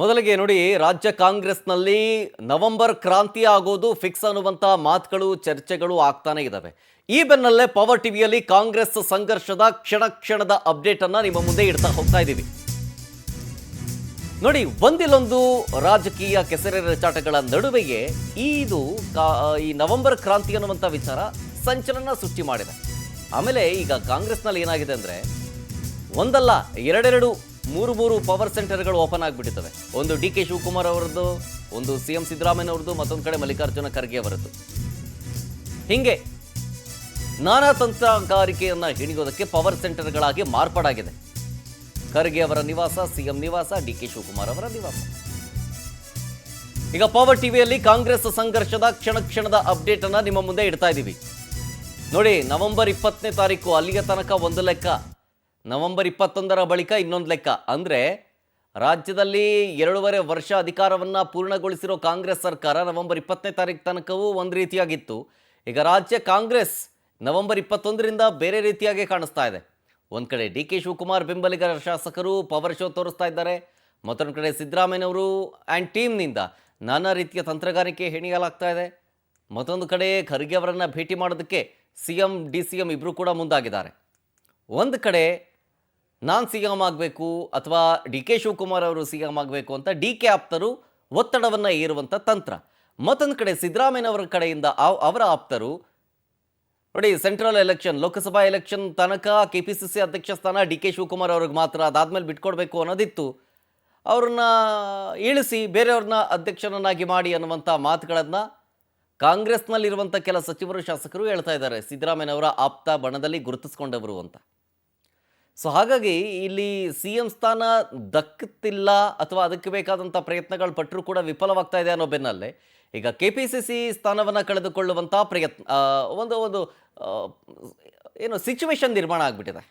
ಮೊದಲಿಗೆ ನೋಡಿ, ರಾಜ್ಯ ಕಾಂಗ್ರೆಸ್ನಲ್ಲಿ ನವೆಂಬರ್ ಕ್ರಾಂತಿ ಆಗೋದು ಫಿಕ್ಸ್ ಅನ್ನುವಂಥ ಮಾತುಗಳು ಚರ್ಚೆಗಳು ಆಗ್ತಾನೆ ಇದ್ದಾವೆ. ಈ ಬೆನ್ನಲ್ಲೇ ಪವರ್ ಟಿವಿಯಲ್ಲಿ ಕಾಂಗ್ರೆಸ್ ಸಂಘರ್ಷದ ಕ್ಷಣ ಕ್ಷಣದ ಅಪ್ಡೇಟ್ ಅನ್ನ ನಿಮ್ಮ ಮುಂದೆ ಇಡ್ತಾ ಹೋಗ್ತಾ ಇದ್ದೀವಿ. ನೋಡಿ, ಒಂದಿಲ್ಲೊಂದು ರಾಜಕೀಯ ಕೆಸರೆರಚಾಟಗಳ ನಡುವೆಯೇ ಈ ನವೆಂಬರ್ ಕ್ರಾಂತಿ ಅನ್ನುವಂಥ ವಿಚಾರ ಸಂಚಲನ ಸೃಷ್ಟಿ ಮಾಡಿದೆ. ಆಮೇಲೆ ಈಗ ಕಾಂಗ್ರೆಸ್ನಲ್ಲಿ ಏನಾಗಿದೆ ಅಂದರೆ, ಒಂದಲ್ಲ ಎರಡೆರಡು ಮೂರು ಪವರ್ ಸೆಂಟರ್ಗಳು ಓಪನ್ ಆಗಿಬಿಟ್ಟಿರ್ತವೆ. ಒಂದು ಡಿ ಕೆ ಶಿವಕುಮಾರ್ ಅವರದ್ದು, ಒಂದು CM ಸಿದ್ದರಾಮಯ್ಯ ಅವರದ್ದು, ಮತ್ತೊಂದು ಕಡೆ ಮಲ್ಲಿಕಾರ್ಜುನ ಖರ್ಗೆ ಅವರದ್ದು. ಹೀಗೆ ನಾನಾ ತಂತ್ರಗಾರಿಕೆಯನ್ನು ಹಿಡಿಯೋದಕ್ಕೆ ಪವರ್ ಸೆಂಟರ್ಗಳಾಗಿ ಮಾರ್ಪಾಡಾಗಿದೆ. ಖರ್ಗೆ ಅವರ ನಿವಾಸ, CM ನಿವಾಸ, ಡಿ ಕೆ ಶಿವಕುಮಾರ್ ಅವರ ನಿವಾಸ. ಈಗ ಪವರ್ ಟಿವಿಯಲ್ಲಿ ಕಾಂಗ್ರೆಸ್ ಸಂಘರ್ಷದ ಕ್ಷಣದ ಅಪ್ಡೇಟ್ ಅನ್ನ ನಿಮ್ಮ ಮುಂದೆ ಇಡ್ತಾ ಇದ್ದೀವಿ. ನೋಡಿ, ನವೆಂಬರ್ 20ನೇ ತಾರೀಕು ಅಲ್ಲಿಯ ತನಕ ಒಂದು ಲೆಕ್ಕ, ನವೆಂಬರ್ 21ರ ಬಳಿಕ ಇನ್ನೊಂದು ಲೆಕ್ಕ. ಅಂದರೆ ರಾಜ್ಯದಲ್ಲಿ 2.5 ವರ್ಷ ಅಧಿಕಾರವನ್ನು ಪೂರ್ಣಗೊಳಿಸಿರೋ ಕಾಂಗ್ರೆಸ್ ಸರ್ಕಾರ ನವೆಂಬರ್ 20ನೇ ತಾರೀಕು ತನಕವೂ ಒಂದು ರೀತಿಯಾಗಿತ್ತು. ಈಗ ರಾಜ್ಯ ಕಾಂಗ್ರೆಸ್ ನವೆಂಬರ್ 21ರಿಂದ ಬೇರೆ ರೀತಿಯಾಗಿ ಕಾಣಿಸ್ತಾ ಇದೆ. ಒಂದು ಕಡೆ ಡಿ ಕೆ ಶಿವಕುಮಾರ್ ಬೆಂಬಲಿಗರ ಶಾಸಕರು ಪವರ್ ಶೋ ತೋರಿಸ್ತಾ ಇದ್ದಾರೆ. ಮತ್ತೊಂದು ಕಡೆ ಸಿದ್ದರಾಮಯ್ಯನವರು ಆ್ಯಂಡ್ ಟೀಮ್ನಿಂದ ನಾನಾ ರೀತಿಯ ತಂತ್ರಗಾರಿಕೆ ಹೆಣಿಯಲಾಗ್ತಾ ಇದೆ. ಮತ್ತೊಂದು ಕಡೆ ಖರ್ಗೆ ಅವರನ್ನು ಭೇಟಿ ಮಾಡೋದಕ್ಕೆ CM DCM ಇಬ್ಬರು ಕೂಡ ಮುಂದಾಗಿದ್ದಾರೆ. ಒಂದು ಕಡೆ ನಾನು CM ಆಗಬೇಕು ಅಥವಾ ಡಿ ಕೆ ಶಿವಕುಮಾರ್ ಅವರು CM ಆಗಬೇಕು ಅಂತ DK ಆಪ್ತರು ಒತ್ತಡವನ್ನು ಏರುವಂಥ ತಂತ್ರ. ಮತ್ತೊಂದು ಕಡೆ ಸಿದ್ದರಾಮಯ್ಯನವರ ಕಡೆಯಿಂದ ಅವರ ಆಪ್ತರು ನೋಡಿ, ಸೆಂಟ್ರಲ್ ಎಲೆಕ್ಷನ್, ಲೋಕಸಭಾ ಎಲೆಕ್ಷನ್ ತನಕ KPCC ಅಧ್ಯಕ್ಷ ಸ್ಥಾನ ಡಿ ಕೆ ಶಿವಕುಮಾರ್ ಅವ್ರಿಗೆ ಮಾತ್ರ, ಅದಾದಮೇಲೆ ಬಿಟ್ಕೊಡ್ಬೇಕು ಅನ್ನೋದಿತ್ತು. ಅವ್ರನ್ನ ಇಳಿಸಿ ಬೇರೆಯವ್ರನ್ನ ಅಧ್ಯಕ್ಷನನ್ನಾಗಿ ಮಾಡಿ ಅನ್ನುವಂಥ ಮಾತುಗಳನ್ನು ಕಾಂಗ್ರೆಸ್ನಲ್ಲಿರುವಂಥ ಕೆಲ ಸಚಿವರು, ಶಾಸಕರು ಹೇಳ್ತಾ ಇದ್ದಾರೆ. ಸಿದ್ದರಾಮಯ್ಯನವರ ಆಪ್ತ ಬಣದಲ್ಲಿ ಗುರುತಿಸ್ಕೊಂಡವರು ಅಂತ. ಸೊ ಹಾಗಾಗಿ ಇಲ್ಲಿ CM ಸ್ಥಾನ ದಕ್ಕುತ್ತಿಲ್ಲ ಅಥವಾ ಅದಕ್ಕೆ ಬೇಕಾದಂಥ ಪ್ರಯತ್ನಗಳು ಪಟ್ಟರೂ ಕೂಡ ವಿಫಲವಾಗ್ತಾ ಇದೆ ಅನ್ನೋ ಬೆನ್ನಲ್ಲೇ ಈಗ KPCC ಸ್ಥಾನವನ್ನು ಕಳೆದುಕೊಳ್ಳುವಂಥ ಪ್ರಯತ್ನ ಒಂದು ಸಿಚುವೇಶನ್ ನಿರ್ಮಾಣ ಆಗಿಬಿಟ್ಟಿದೆ.